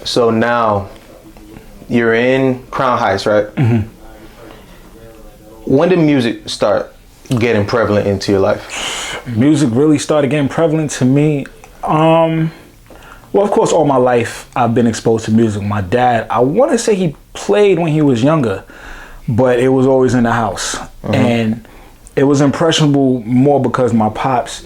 So now you're in Crown Heights, right? Mm-hmm. When did music start getting prevalent into your life? Music really started getting prevalent to me. Well, of course, all my life I've been exposed to music. My dad, I want to say he played when he was younger, but it was always in the house. Mm-hmm. And it was impressionable more because my pops,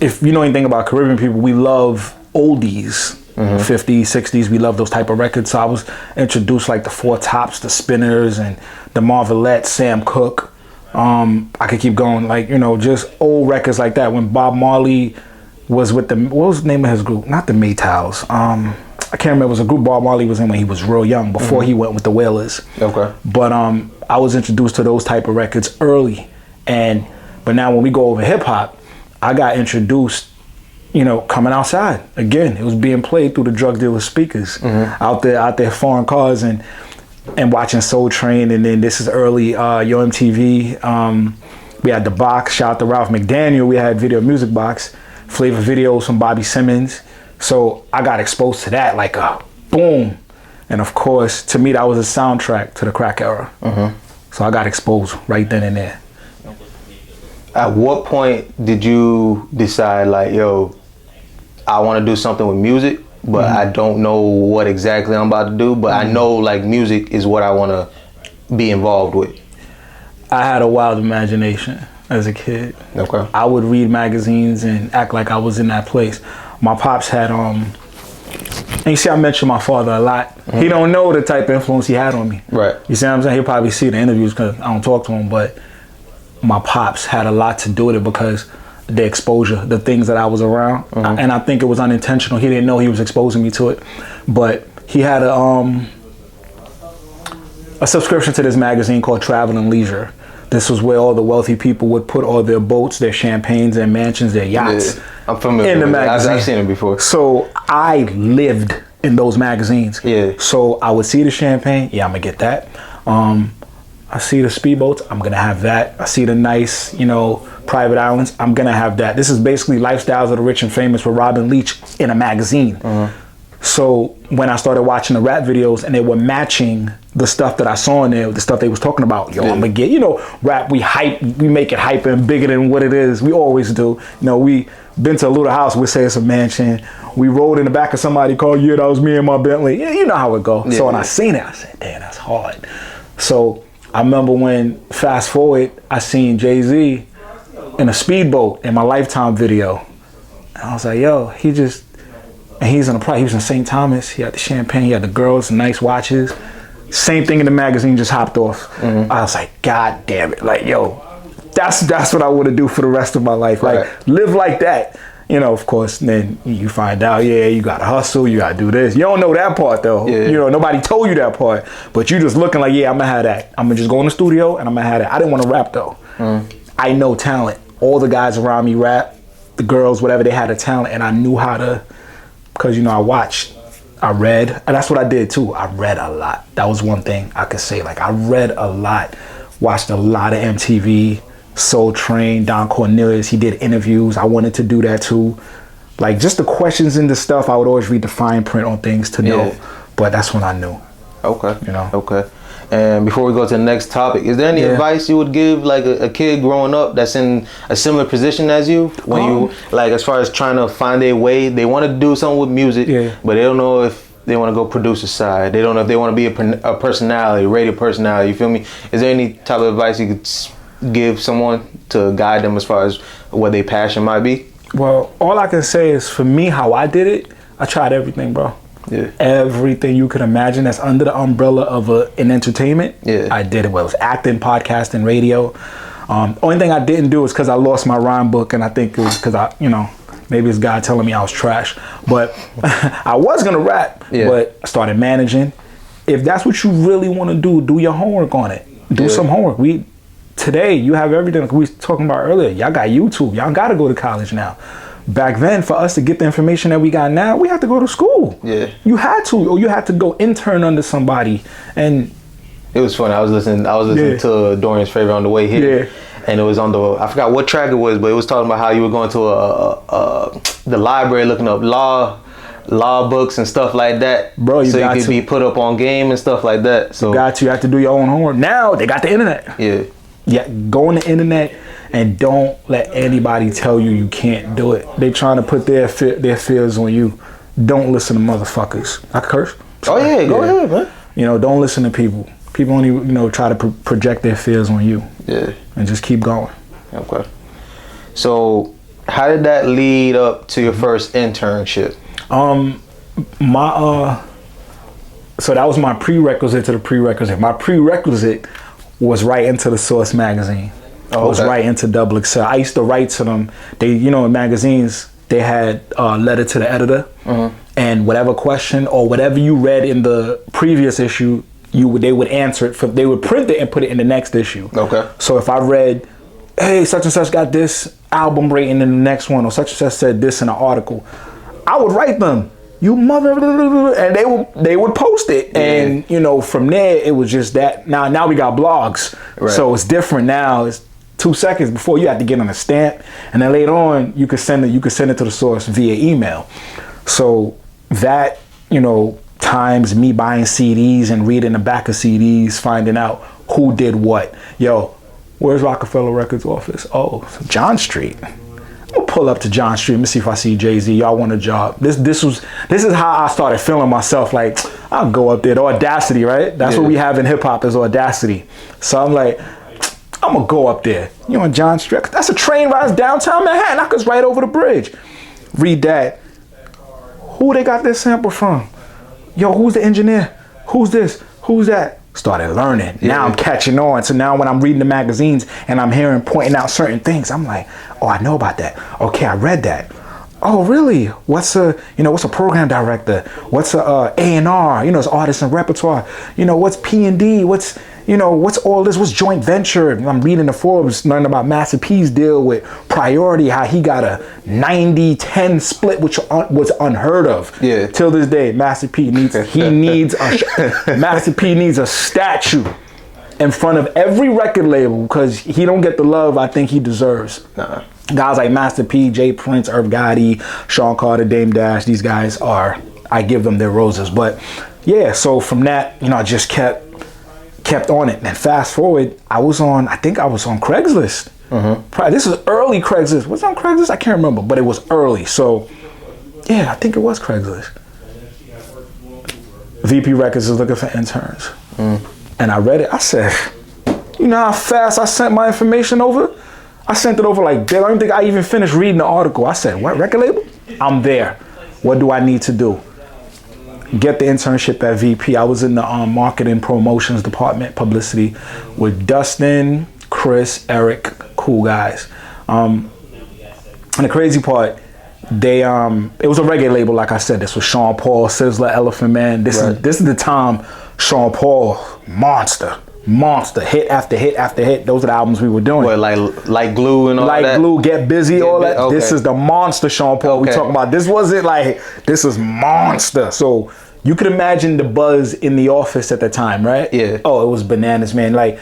if you know anything about Caribbean people, we love oldies. Mm-hmm. 50s, 60s, we love those type of records. So I was introduced like the Four Tops, the Spinners, and the Marvelettes, Sam Cooke. I could keep going, like, you know, just old records like that. When Bob Marley was with the, what was the name of his group? Not the Maytals. I can't remember. It was a group Bob Marley was in when he was real young, before he went with the Wailers. Okay. But I was introduced to those type of records early. But now when we go over hip hop, I got introduced, you know, coming outside. Again, it was being played through the drug dealer speakers out there foreign cars and watching Soul Train. And then this is early Yo MTV. We had The Box, shout out to Ralph McDaniel. We had Video Music Box, flavor videos from Bobby Simmons. So I got exposed to that like a boom. And of course, to me, that was a soundtrack to the crack era. So I got exposed right then and there. At what point did you decide, like, yo, I want to do something with music, but I don't know what exactly I'm about to do, but I know, like, music is what I want to be involved with? I had a wild imagination as a kid. Okay. I would read magazines and act like I was in that place. My pops had, and you see I mention my father a lot. He don't know the type of influence he had on me. Right. You see what I'm saying? He'll probably see the interviews because I don't talk to him, but my pops had a lot to do with it because the exposure, the things that I was around. And I think it was unintentional. He didn't know he was exposing me to it. But he had a subscription to this magazine called Travel and Leisure. This was where all the wealthy people would put all their boats, their champagnes, their mansions, their yachts. Yeah, I'm familiar in the magazine. I've seen it before. So I lived in those magazines. Yeah. So I would see the champagne. Yeah, I'm gonna get that. I see the speedboats. I'm gonna have that. I see the nice, you know, private islands. I'm gonna have that. This is basically Lifestyles of the Rich and Famous with Robin Leach in a magazine. So when I started watching the rap videos and they were matching the stuff that I saw in there, the stuff they was talking about, yo, I'm gonna get, you know, rap, we make it hyper and bigger than what it is. We always do. You know, we been to a little house, we say it's a mansion. We rode in the back of somebody's car, yeah, that was me and my Bentley. Yeah, you know how it go. So when I seen it, I said, damn, that's hard. So I remember when, fast forward, I seen Jay-Z in a speedboat in my Lifetime video. And I was like, yo, he's in a private, he was in St. Thomas, he had the champagne, he had the girls, nice watches. Same thing in the magazine, just hopped off. I was like, God damn it. Like, yo, that's what I want to do for the rest of my life. Like, live like that. You know, of course, then you find out, yeah, you got to hustle, you got to do this. You don't know that part, though. You know, nobody told you that part. But you just looking like, yeah, I'm going to have that. I'm going to just go in the studio and I'm going to have that. I didn't want to rap, though. I know talent. All the guys around me rap, the girls, whatever, they had a talent. And I knew how to, because, you know, I read, and that's what I did, too. I read a lot. That was one thing I could say. Like, I read a lot, watched a lot of MTV, Soul Train, Don Cornelius, he did interviews. I wanted to do that too. Like, just the questions and the stuff, I would always read the fine print on things to know. But that's when I knew. Okay. You know? Okay. And before we go to the next topic, is there any advice you would give like a kid growing up that's in a similar position as you? When you, like, as far as trying to find their way, they want to do something with music, but they don't know if they want to go producer side. They don't know if they want to be a personality, radio personality, you feel me? Is there any type of advice you could give someone to guide them as far as what their passion might be? Well, all I can say is, for me, how I did it, I tried everything, bro. Everything you could imagine that's under the umbrella of an entertainment, I did it. Well, it was acting, podcasting, radio. Only thing I didn't do is because I lost my rhyme book, and I think it was because I, you know, maybe it's God telling me I was trash. But I was gonna rap, but I started managing. If that's what you really want to do your homework on it. Do some homework. Today, you have everything like we was talking about earlier. Y'all got YouTube. Y'all got to go to college now. Back then, for us to get the information that we got now, we had to go to school. You had to, or you had to go intern under somebody. And it was funny. I was listening to Dorian's Favorite on the way here. and it was on I forgot what track it was, but it was talking about how you were going to the library looking up law books and stuff like that, bro. You could be put up on game and stuff like that. So you have to do your own homework. Now they got the internet. Yeah, go on the internet and don't let anybody tell you can't do it. They trying to put their fears on you. Don't listen to motherfuckers. I curse. Oh yeah, go ahead, man. You know, don't listen to people. People only try to project their fears on you. Yeah. And just keep going. Okay. So, how did that lead up to your first internship? So that was my prerequisite to the prerequisite. My prerequisite was right into the Source magazine. I was right into Double XL. I used to write to them. They, in magazines, they had a letter to the editor, and whatever question or whatever you read in the previous issue, they would answer it. They would print it and put it in the next issue. Okay. So if I read, hey, such and such got this album rating in the next one, or such and such said this in an article, I would write them, you mother, and they would post it. Yeah. And from there it was just that. Now we got blogs, so it's different now. It's 2 seconds before you have to get on a stamp, and then later on you could send it to the Source via email. So that times me buying CDs and reading the back of CDs, finding out who did what. Yo, where's Rockefeller Records office? Oh, John Street. I'm gonna pull up to John Street. Let me see if I see Jay-Z. Y'all want a job? This is how I started feeling myself. Like, I'll go up there. The audacity, right? That's what we have in hip hop is audacity. So I'm like, I'm gonna go up there. On John Street. That's a train rides downtown Manhattan. I could right over the bridge. Read that. Who they got this sample from? Yo, who's the engineer? Who's this? Who's that? Started learning. Yeah. Now I'm catching on. So now when I'm reading the magazines and I'm pointing out certain things, I'm like, oh, I know about that. Okay, I read that. Oh, really? What's a program director? What's a A&R? It's artist and repertoire. What's P&D? What's all this? What's joint venture? I'm reading the Forbes, learning about Master P's deal with Priority, how he got a 90-10 split, which was unheard of. Yeah. Till this day, Master P needs a statue in front of every record label because he don't get the love I think he deserves. Nah. Guys like Master P, Jay Prince, Irv Gotti, Sean Carter, Dame Dash, these guys I give them their roses. But yeah, so from that, I just kept on it. And fast forward, I think I was on Craigslist. Probably, this is early Craigslist. Was it on Craigslist? I can't remember, but it was early. So yeah, I think it was Craigslist. VP Records is looking for interns. And I read it. I said, how fast I sent my information over? I sent it over like that. I don't think I even finished reading the article. I said, what, record label? I'm there. What do I need to do? Get the internship at VP. I was in the marketing promotions department, publicity, with Dustin, Chris, Eric, cool guys. And the crazy part, it was a reggae label, like I said. This was Sean Paul, Sizzler, Elephant Man. This is the time Sean Paul, monster, hit after hit after hit. Those are the albums we were doing. What, like Glue and all that? Like Glue, Get Busy, all that. Okay. This is the monster Sean Paul we talking about. This wasn't like, this is monster. So you could imagine the buzz in the office at the time, right? Yeah. Oh, it was bananas, man. Like,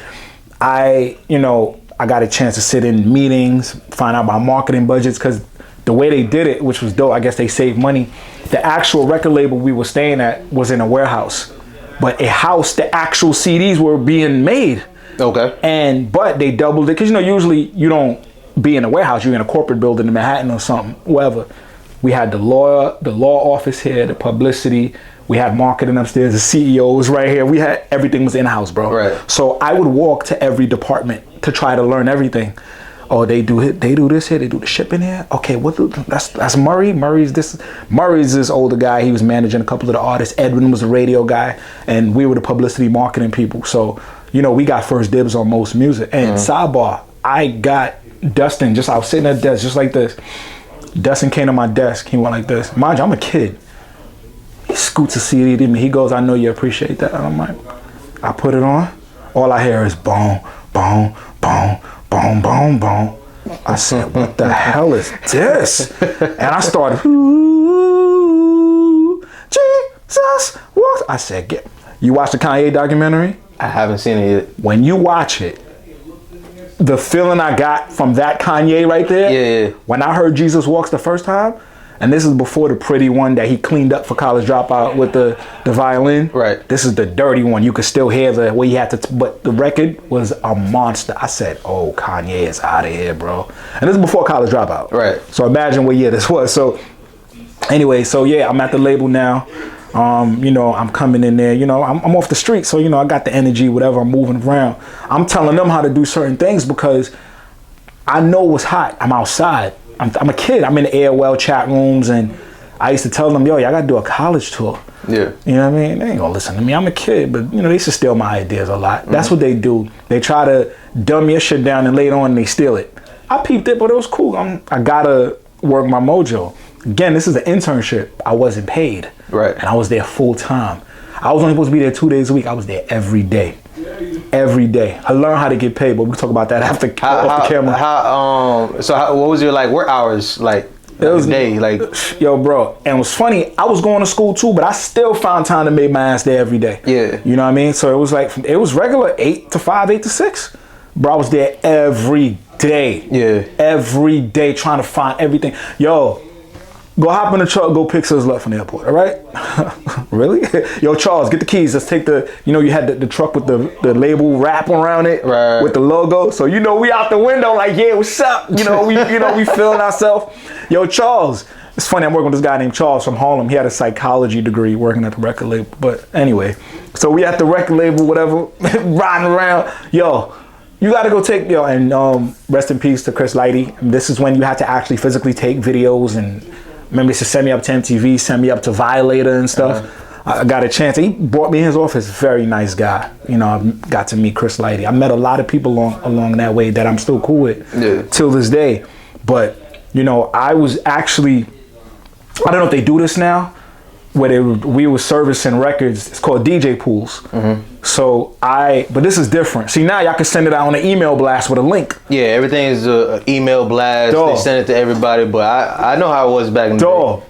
I got a chance to sit in meetings, find out about marketing budgets, because the way they did it, which was dope, I guess they saved money. The actual record label we were staying at was in a warehouse. But a house, the actual CDs were being made. Okay. But they doubled it, because usually you don't be in a warehouse, you're in a corporate building in Manhattan or something, whatever. We had the law office here, the publicity, we had marketing upstairs, the CEOs right here. We had everything was in-house, bro. Right. So I would walk to every department to try to learn everything. Oh, they do this here, they do the shipping here. Okay, that's Murray. Murray's this older guy. He was managing a couple of the artists. Edwin was the radio guy, and we were the publicity marketing people. So, we got first dibs on most music. And sidebar, I got Dustin, I was sitting at the desk just like this. Dustin came to my desk, he went like this. Mind you, I'm a kid. He scoots a CD to me. He goes, I know you appreciate that. And I'm like, I put it on. All I hear is boom, boom, boom, boom, boom, boom. I said, what the hell is this? And I started, ooh, Jesus walks. I said, you watch the Kanye documentary? I haven't seen it yet. When you watch it, the feeling I got from that Kanye right there, when I heard Jesus Walks the first time, and this is before the pretty one that he cleaned up for College Dropout with the violin. Right. This is the dirty one. You could still hear the way he had to, but the record was a monster. I said, oh, Kanye is out of here, bro. And this is before College Dropout. Right. So imagine what year this was. So anyway, so yeah, I'm at the label now. You know, I'm coming in there, you know, I'm off the street. So, you know, I got the energy, whatever, I'm moving around. I'm telling them how to do certain things because I know what's hot. I'm outside. I'm a kid. I'm in the AOL chat rooms, and I used to tell them, yo, y'all got to do a college tour. Yeah. You know what I mean? They ain't going to listen to me. I'm a kid, but, you know, they used to steal my ideas a lot. That's what they do. They try to dumb your shit down, and later on they steal it. I peeped it, but it was cool. I got to work my mojo. Again, this is an internship. I wasn't paid. Right. And I was there full time. I was only supposed to be there 2 days a week. I was there every day. Every day. I learned how to get paid, but we'll talk about that off the camera. What was your like work hours like? It was day like, yo, bro. And it was funny. I was going to school too, but I still found time to make my ass there every day. Yeah. You know what I mean? So it was like it was regular 8 to 5, 8 to 6. Bro, I was there every day. Yeah. Every day trying to find everything. Yo. Go hop in the truck, go pick Sizzle up from the airport, all right? Really? Yo, Charles, get the keys. Let's take you know, you had the truck with the label wrap around it with the logo. So, you know, we out the window like, yeah, what's up? You know, we feeling ourselves. Yo, Charles. It's funny, I'm working with this guy named Charles from Harlem. He had a psychology degree working at the record label. But anyway, so we at the record label, whatever, riding around. Yo, you got to go take, and rest in peace to Chris Lighty. This is when you had to actually physically take videos and remember, he used to send me up to MTV, send me up to Violator and stuff. I got a chance. He brought me in his office. Very nice guy. You know, I got to meet Chris Lighty. I met a lot of people along that way that I'm still cool with till this day. But, you know, I was actually, I don't know if they do this now, where we were servicing records. It's called DJ pools. So but this is different. See, now y'all can send it out on an email blast with a link. Yeah, everything is an email blast. Dog. They send it to everybody, but I know how it was back in the day.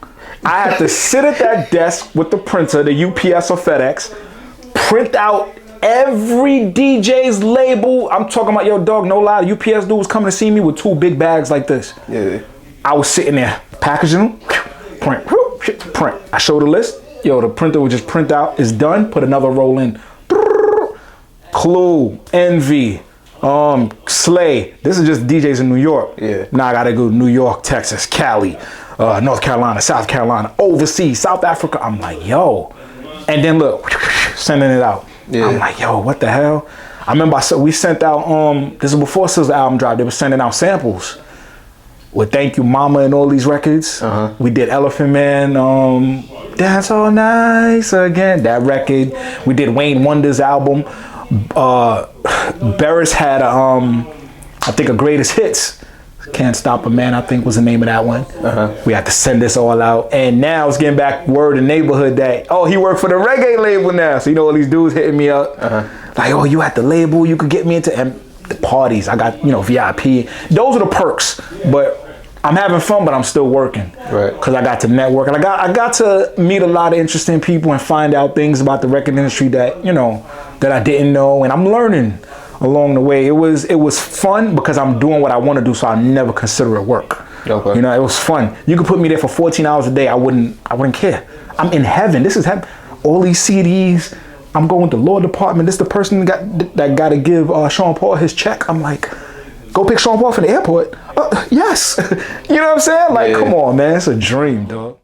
I had to sit at that desk with the printer, the UPS or FedEx, print out every DJ's label. I'm talking about, yo, dog, no lie, the UPS dude was coming to see me with 2 big bags like this. Yeah. I was sitting there packaging them, print. I showed the list. Yo, the printer would just print out. It's done. Put another roll in. Clue, Envy, Slay. This is just DJs in New York. Yeah. Now I gotta go New York, Texas, Cali, North Carolina, South Carolina, overseas, South Africa. I'm like, yo. And then look, sending it out. Yeah. I'm like, yo, what the hell? I remember we sent out, this is before Sizzle album dropped, they were sending out samples with Thank You Mama and all these records. We did Elephant Man, Dance All Nice Again, that record. We did Wayne Wonder's album. Barris had I think a Greatest Hits. Can't Stop a Man, I think was the name of that one. We had to send this all out. And now it's getting back word in the neighborhood that, oh, he worked for the reggae label now. So you know all these dudes hitting me up. Like, oh, you at the label, you could get me into the parties. I got, VIP. Those are the perks. But I'm having fun, but I'm still working. Right. Because I got to network. And I got to meet a lot of interesting people and find out things about the record industry that, that I didn't know. And I'm learning along the way. It was fun because I'm doing what I want to do, so I never consider it work. Okay. It was fun. You could put me there for 14 hours a day. I wouldn't care. I'm in heaven. This is heaven. All these CDs. I'm going to law department. This is the person that got to give Sean Paul his check. I'm like, go pick Sean Paul from the airport. Yes. You know what I'm saying? Like, come on, man. It's a dream, dog.